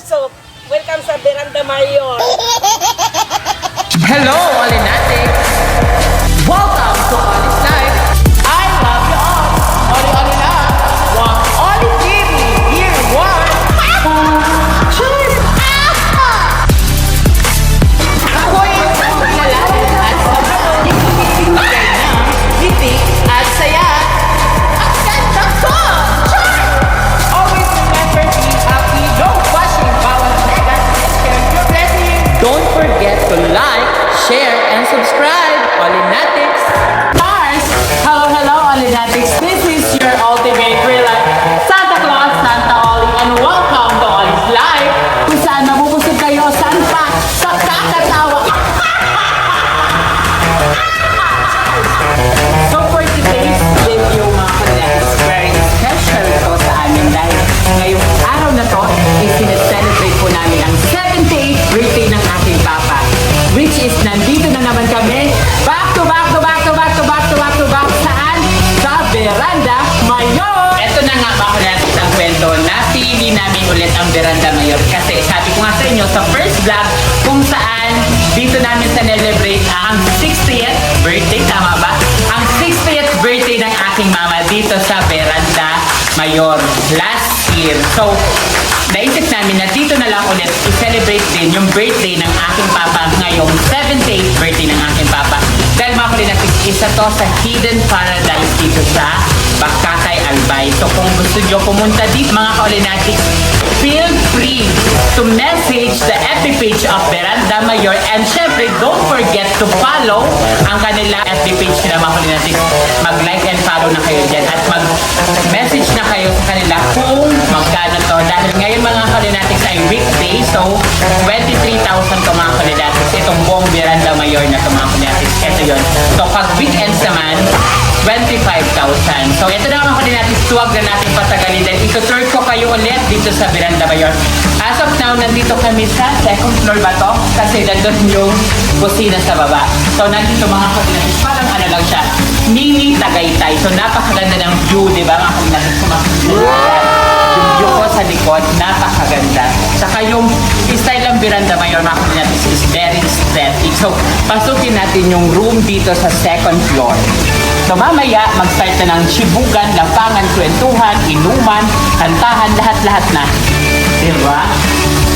puso. Welcome sa Veranda Mayor. Hello, Olinatics! Welcome to Oli's Life. I love you all. Oli Oli na. Oli TV, year 1. Ako'y kilala at sobrang nagpipigay ng ngiti at saya. Ang ganda ko! Always remember to be happy. Don't bashing bawal negative and share your blessing. Don't forget to like, share, and subscribe. Olinatics. Mars! Hello, hello, Olinatics. This is your ultimate real life Santa Claus, Santa Oli, and welcome to Oli's Life. Kung saan mabubusog kayo, saan pa? Sa kakatawa. So for today's video, mga Olinatics, very special ito sa amin dahil ngayong araw na to is sineselebrate po namin ang 78th birthday ng aking papa. Which is nandito na naman kami back to back saan? Sa Veranda Mayor! Ito na nga ba natin ang kwento. Napili namin ulit ang Veranda Mayor kasi sabi ko nga sa inyo sa first vlog kung saan dito namin celebrate ang 60th birthday, tama ba? Ang 60th birthday ng aking mama dito sa Veranda Mayor last year. So, naisip namin na dito na lang ulit i-celebrate din yung birthday ng aking papa ngayong 78th birthday ng aking papa. Dahil mga Olinatics, isa to sa hidden paradise dito sa Bakakay, Albay. So kung gusto nyo pumunta dito mga Olinatics, feel free to message the FB page of Veranda Mayor and syempre don't forget to follow ang kanila FB page nila mga Olinatics. Mag-like and follow na kayo dyan at mag-message na kayo sa kanila kung magkano to. Dahil ngayon mga Olinatics ay weekday, so 23,000 to mga Olinatics. Itong buong Veranda Mayor na to mga Olinatics. Ito yun. So pag weekends naman, 25,000. So ito na mga Olinatics, huwag na natin patagalin dahil ito-tour ko kayo ulit dito sa Veranda Mayor. As of now, nandito kami sa second floor ba to? Kasi nandun yung kusina sa baba. So nandito mga Olinatics, parang ano lang siya, mini Tagaytay. So napakaganda ng view, di ba mga Olinatics? Yung view ko sa likod, napakaganda. Saka yung style ng Veranda Mayor mga Olinatics is very aesthetic. So pasukin natin yung room dito sa second floor. So mamaya, mag-start na ng chibugan, lapangan, kwentuhan, inuman, kantahan, lahat-lahat na. Diba?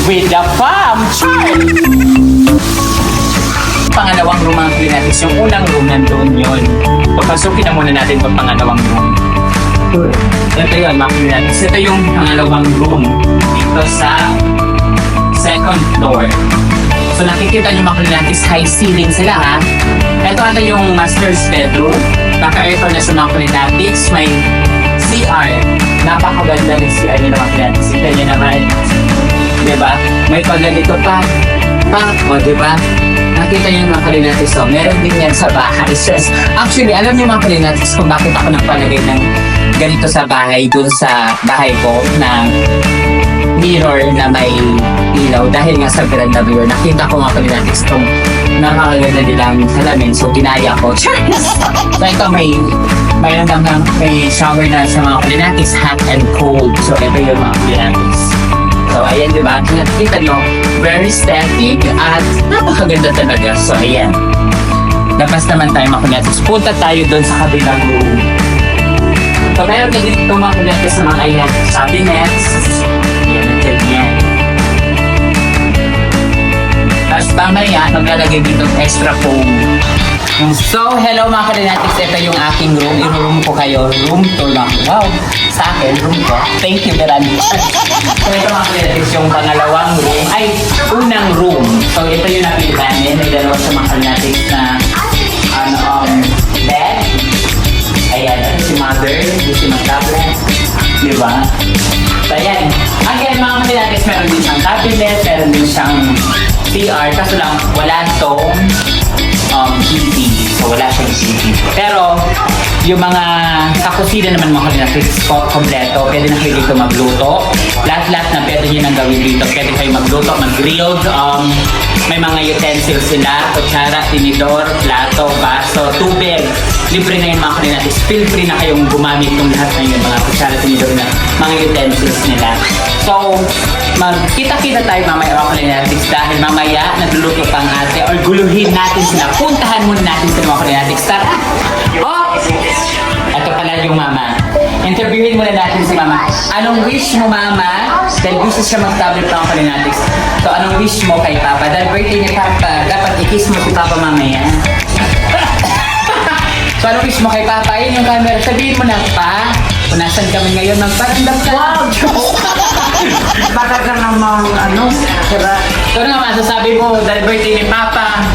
With the fam! Pangalawang room ang Olinatics. Yung unang room nandun yun. Papasukin na muna natin itong pangalawang room. Ito yun, mga Olinatics. Ito yung pangalawang room dito sa second floor. So nakikita nyo mga Olinatics, high ceiling sila ha. Ito ano yung master's bedroom. Naka-ito na sa mga Olinatics, may CR. Napakaganda ng CR nyo naman Olinatics. Ito nyo naman. Diba? May pagganito pa. O diba? Nakita nyo mga Olinatics. So, meron din yan sa bahay. Actually, alam nyo mga Olinatics kung bakit ako nagpalagay ng ganito sa bahay dun sa bahay ko na mirror na may ilaw dahil nga sa Veranda Mayor nakita ko mga Olinatics itong nakakaganda nilang salamin so ginaya ko. So ito mayroon lang may shower na sa mga Olinatics, hot and cold. So ito yung mga Olinatics. So ayan diba, nakita nyo very aesthetic at napakaganda talaga. So ayan, labas naman tayo mga Olinatics, punta tayo doon sa kabilang room. So meron na dito mga Olinatics sa mga ayan cabinets. Tapos mamaya, maglalagay dito extra foam. So, hello mga Olinatics. Ito yung aking room. I-room ko kayo. Room tour lang. Wow! Sa akin, room ko. Thank you, Veranda. So, ito mga Olinatics yung pangalawang room. Ay, unang room. So, ito yung napili namin. May dalawa sa mga Olinatics na bed. Ayan, ito si Mother. Ito si Mag-tablet. Diba? So, ayan. Again, mga Olinatics, meron din siyang cabinet. Meron din siyang CR. Kaso lang, wala tong easy. So wala siyang easy. Pero yung mga kakusina naman mga kalinatis kompleto, pwede na kayo dito magluto. Lahat-lahat na pwede nyo nang gawin dito. Pwede kayo magluto, mag-grilled. May mga utensils sila, kutsara, tinidor, plato, baso, tubig. Libre na yun mga kalinatis. Feel free na kayong gumamit ng lahat na yun, mga kutsara, tinidor na mga utensils nila. So, magkita-kita tayo mamaya mga kalinatis dahil mamaya nagluluto pang ate or guluhin natin sila. Puntahan muna natin sila mga kalinatis. Tara! Oh! Ito pala yung mama. Interviewin muna natin si mama. Anong wish mo mama? Dahil gusto siya mag-tablet pa ang kalinatis. So anong wish mo kay papa? Dahil birthday ni papa, dapat i-kiss mo si papa mamaya. So anong wish mo kay papa? Ayun yung camera. Sabihin mo na pa. Kung nasan kami ngayon, magparandam ka. Wow! Baka ka namang diba? So ano nga masasabi mo dahil birthday ni papa?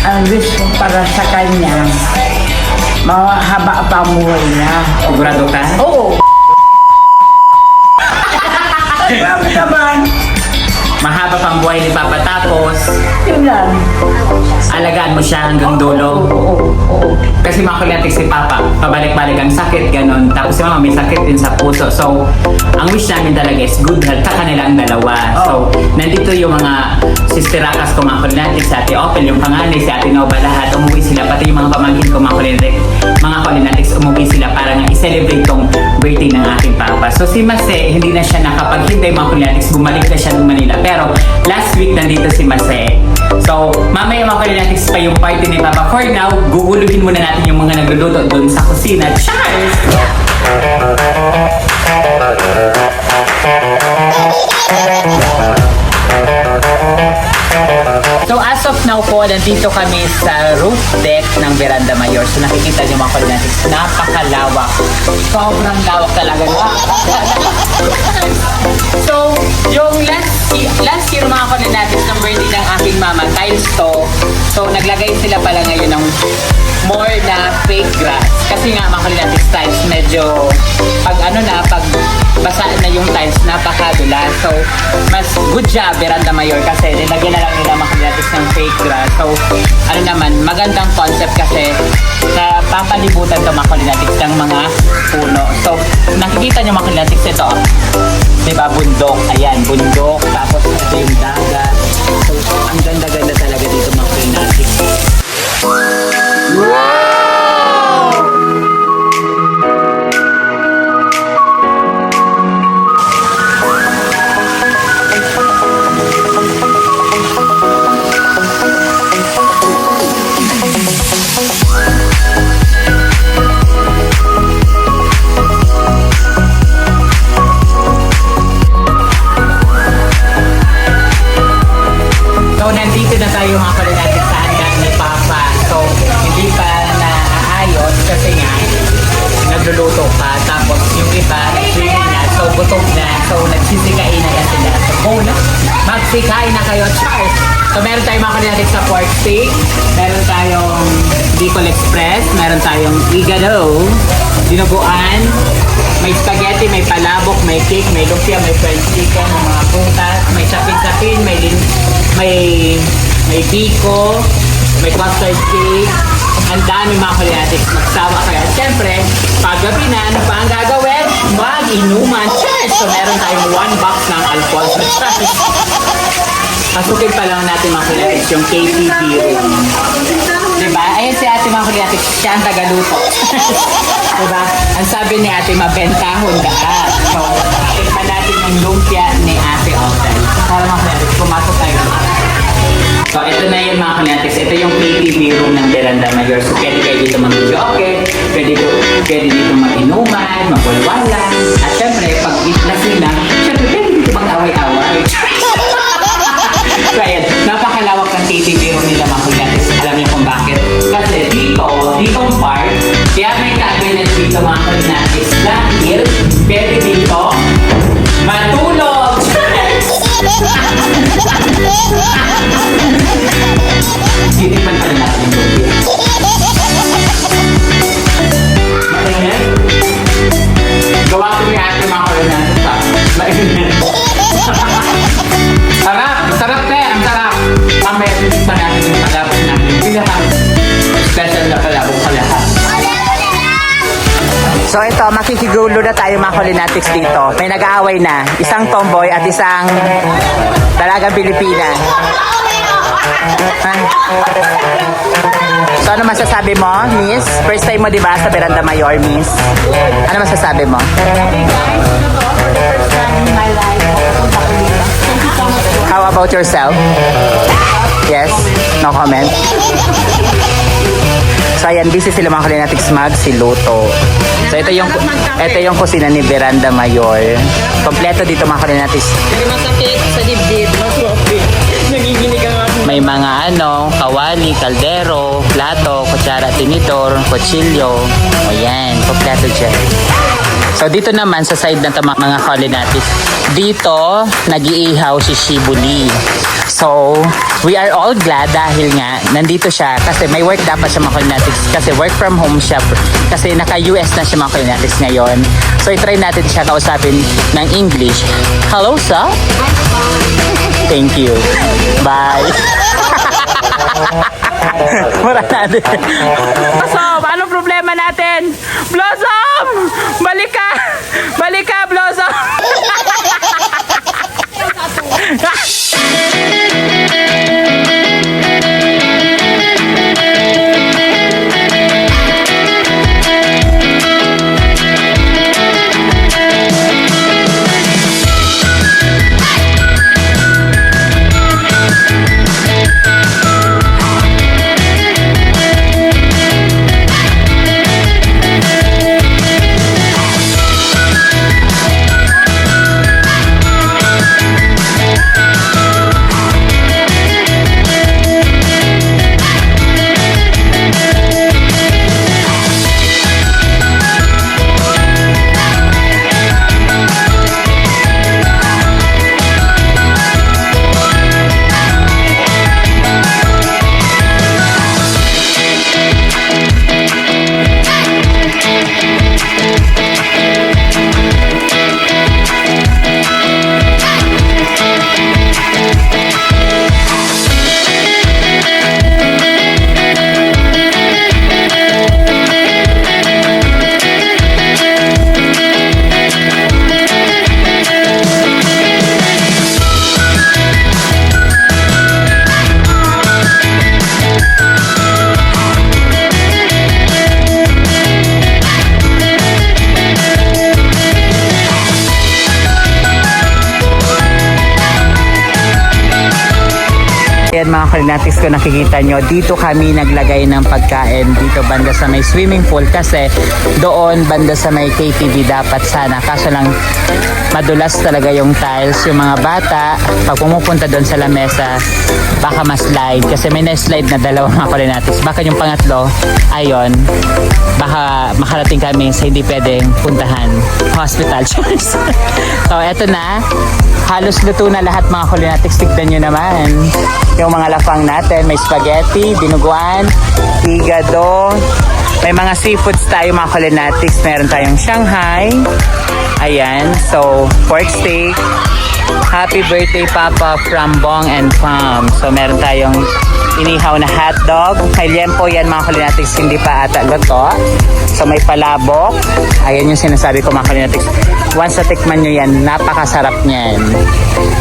Ang wish ko para sa kanya, mahaba pa ang buhay niya. Sigurado ka? Oo! Grabe naman! Mahaba pang buhay ni papa tapos Yun lang. alagaan mo siya hanggang dulo. Oo. Kasi mga kalinatis si Papa, pabalik-balik ang sakit, ganon. Tapos si Mama may sakit din sa puso. So, ang wish namin talaga is good health sa kanilang dalawa. So, nandito yung mga sisterakas ko mga kalinatis, si Ate Opel, yung panganay, si Ate Nova, lahat umuwi sila. Pati yung mga pamangkin ko mga kalinatis, umuwi sila para nga i-celebrate tong birthday ng aking Papa. So, si Mase, hindi na siya nakapaghintay mga kalinatis, bumalik na siya ng Manila. Pero, last week nandito si Mase. So, mamaya mga kalinatis pa yung party ni Papa. For now, guguluhin muna natin yung mga nagluluto doon sa kusina. Cheers! So as of now po, nandito kami sa roof deck ng Veranda Mayor. So nakikita niyo mga kalinatis, napakalawak. Sobrang lawak talaga. So, yung last year mga kalinatis ng birthday ng aking mama, tiles to. So naglagay sila pala ngayon ng more na fake grass. Kasi nga mga kalinatis tiles, medyo pag basa na yung tiles, napakadula. So, mas good job Veranda Mayor kasi nilagyan na lang nila mga kalinatis ng fake grass. So, ano naman, magandang concept kasi sa papalibutan to mga kalinatis ng mga puno. So, nakikita nyo mga kalinatis ito. Diba, bundok. Ayan, bundok. Tapos ito yung dagat. So, ang ganda-ganda talaga dito mga kalinatis. So, nandito na tayo mga kalinatis sa hanggang ni Papa. So, hindi pa naaayos kasi nga nagluluto pa. Tapos yung iba, nag-swimming na. So, gutom na. So, nagsisikain na sila. So, go na. Magsikain na kayo. Charles! So, meron tayong mga kalinatis sa pork steak. Meron tayong Bicol Express. Meron tayong igado. Dinuguan. May spaghetti, may palabok, may cake, may lumpia, may fried chicken, may mga prutas, may sapin-sapin, may biko, may custard cake. Ang dami mga kalinatis. Magsawa kayo. At syempre, paggabi na, ano pa ang gagawin? Mag-inuman. Cheers! So, meron tayong 1 box ng Alfonso. Pasukin pa lang natin mga kalinatis yung KTV room. Diba? Ayan si ate mga kalinatis. Siya ang tagaluto. Diba? Ang sabi ni ate, mabentahon daan. So, tignan natin yung lumpia ni ate Opel. Para mga kalinatis, pumasok tayo. So, ito na yung mga kalinatis. Ito yung KTV room ng Veranda Mayor. So, pwede kayo dito mag-joke, pwede dito mag-inuman, magwalwalan. At syempre, pag lasing na, syempre, pwede dito mag-away-away. So, ayan, napakalawak ng KTV room nila mga kalinatis. Alam niyo kung bakit? Kasi ditong part, kaya may cabinet dito mga kalinatis. Dahil, pwede dito matulog. Titipan pa rin natin yung lumpia. Matingin. Gawa ko yung So ito, makikigulo na tayo mga Kulinatics dito. May nag-aaway na. Isang tomboy at isang dalagang Pilipina. Ha? So ano masasabi mo, Miss? First time mo di ba sa Veranda Mayor, Miss? Ano masasabi mo? Hey guys, ito to, for the first time in my life, pupunta ko dito. Thank you so much po. How about yourself? Yes? No comment? So ayan, busy sila mga Kulinatics magsiluto. So ito yung kusina ni Veranda Mayor. Kompleto dito mga Kulinatics. Hindi masakit sa dibdib, maswapin. Nagiginig ang ako. May mga kawali, kaldero, plato, kutsara, tinidor, kutsilyo. O yan, kompleto dyan. So dito naman sa side na mga Kulinatics, dito nag-iihaw si Shibuli. So, we are all glad dahil nga nandito siya kasi may work dapat siya mga Kulinatics kasi work from home siya kasi naka-US na siya mga Kulinatics ngayon. So, i-try natin siya kausapin ng English. Hello, sir? Thank you. Bye. Mura natin. Blossom, anong problema natin? Blossom! Balik ka! Balik ka, Blossom! Ayan mga Kulinatics, ko nakikita nyo, dito kami naglagay ng pagkain dito banda sa may swimming pool kasi doon banda sa may KTV dapat sana. Kaso lang madulas talaga yung tiles. Yung mga bata, pag pumupunta doon sa lamesa, baka ma-slide kasi may na-slide na dalawang mga Kulinatics. Baka yung pangatlo, ayon, baka makarating kami sa hindi pwedeng puntahan hospital. So eto na, halos luto na lahat mga Kulinatics. Tignan nyo naman yung mga lafang natin. May spaghetti, dinuguan, higado. May mga seafoods tayo mga Kulinatics. Meron tayong Shanghai. Ayan. So, pork steak. Happy birthday Papa from Bong and Pam. So, meron tayong inihaw na hotdog. May liempo yan mga Kulinatics. Hindi pa ata luto. So, may palabok. Ayan yung sinasabi ko mga Kulinatics. Once na tikman nyo yan, napakasarap niyan.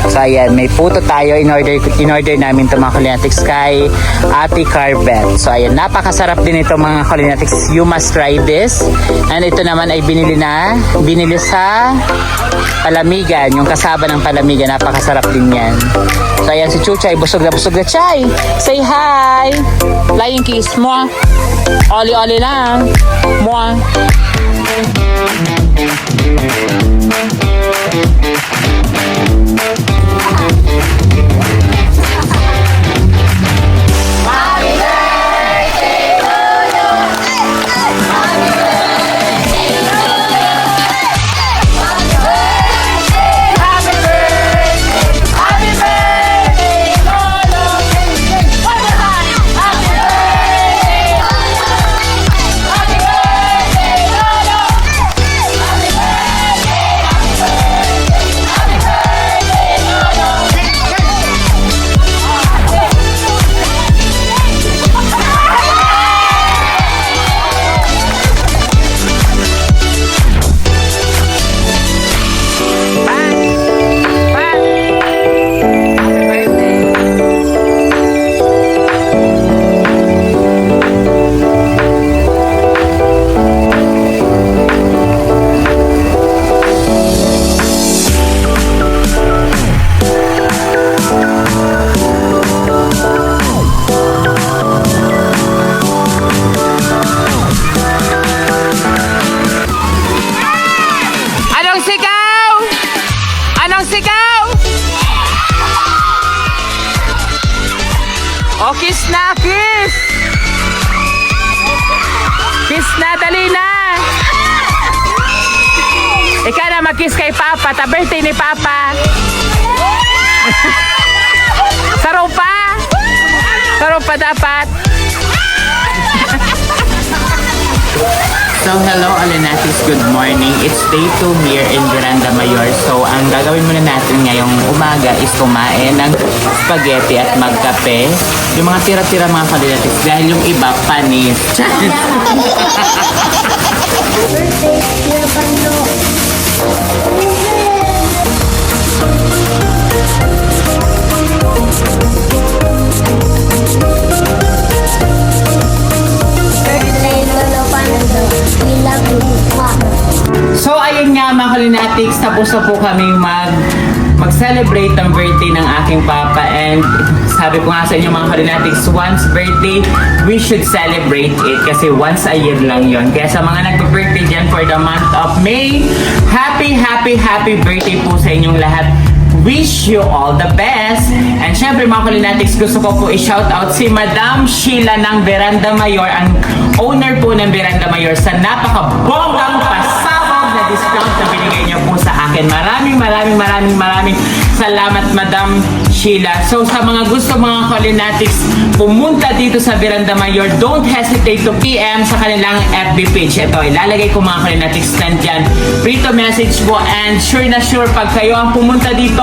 So ayan, may puto tayo. In-order namin ito mga Kulinatics kay Ate Carvet. So ayan, napakasarap din ito mga Kulinatics. You must try this. And ito naman ay binili sa Palamigan. Yung kasaba ng Palamigan, napakasarap din yan. So ayan, si Chuchay, busog na Chay. Say hi! Flying kiss mo. Oli-oli lang. Mo. O, kiss na, kiss! Kiss na, dali na! Ikaw na mag-kiss kay Papa, ta birthday ni Papa. Saro pa! Saro pa dapat. So hello Alinatis, good morning. It's day 2 here in Veranda Mayor. So ang gagawin muna natin ngayong umaga is kumain ng spaghetti at magkape. Yung mga tira-tira mga Alinatis dahil yung iba panis. So ayun nga mga Kalinatics, tapos na po kaming mag-celebrate ng birthday ng aking papa, and sabi ko nga sa inyo mga Kalinatics, once birthday, we should celebrate it kasi once a year lang yon. Kaya sa mga nagpa-birthday dyan for the month of May, happy birthday po sa inyong lahat. Wish you all the best. And syempre mga Kalinatics, gusto ko po i-shoutout si Madam Sheila ng Veranda Mayor, ang owner po ng Veranda Mayor, sa napakabonggang pasabog na discount na binigay niyo po sa akin. Maraming salamat Madam Sheila. So sa mga gusto mga Kalinatics pumunta dito sa Veranda Mayor, don't hesitate to PM sa kanilang FB page. Ito, ilalagay ko mga Kalinatics nandyan. Free to message po, and sure na sure pag kayo ang pumunta dito,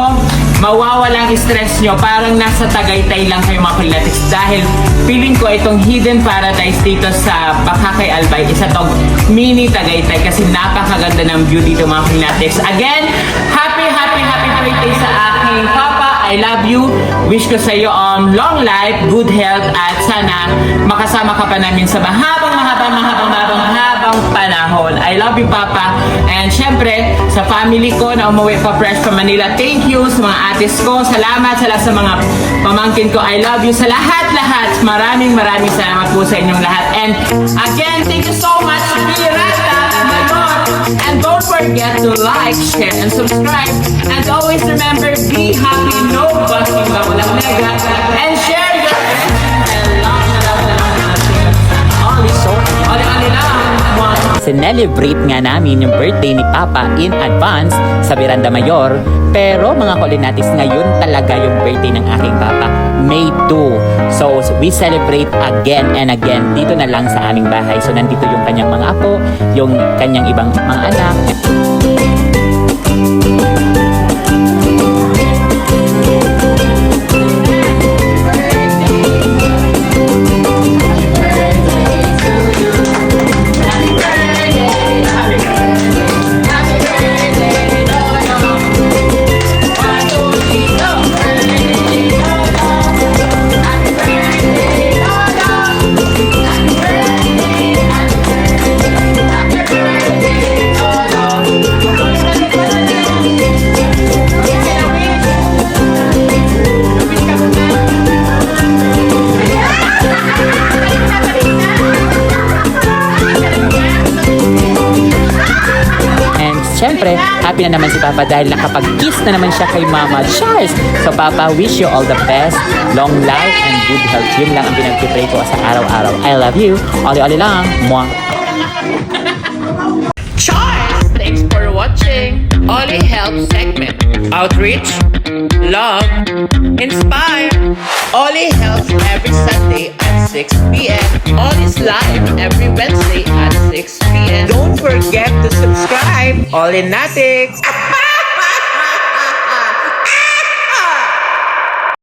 mawawala ang stress nyo. Parang nasa Tagaytay lang kayo mga Kalinatics, dahil feeling ko itong hidden paradise dito sa Bakakay Albay, isa tong mini Tagaytay kasi napakaganda ng view dito mga Kalinatics. Again, happy birthday sa aking papa. I love you. Wish ko sa iyo long life, good health, at sana makasama ka pa namin sa mahabang panahon. I love you, Papa. And syempre, sa family ko na umuwi pa fresh from Manila, thank you. Sa mga atis ko, salamat sa mga pamangkin ko. I love you sa lahat. Maraming salamat po sa inyong lahat. And again, thank you so much, Miranda. And don't forget to like, share, and subscribe. And always remember, be happy, no busting, walang nega, and share your Sinelebrate nga namin yung birthday ni Papa in advance sa Veranda Mayor. Pero mga Kalinatics, ngayon talaga yung birthday ng aking Papa, May 2. So we celebrate again and again dito na lang sa aming bahay. So nandito yung kanyang mga apo, yung kanyang ibang mga anak. Siyempre, happy na naman si Papa dahil nakapag-kiss na naman siya kay Mama. Cheers! So Papa, wish you all the best, long life, and good health. Yun lang ang pinag-pray ko sa araw-araw. I love you. Oli-oli lang. Mwah! Cheers! Thanks for watching Oli Health segment. Outreach, love, inspire. Oli Health every Sunday at 6 p.m. Oli's live every Wednesday at 6 p.m. Don't forget to subscribe. Olinatics!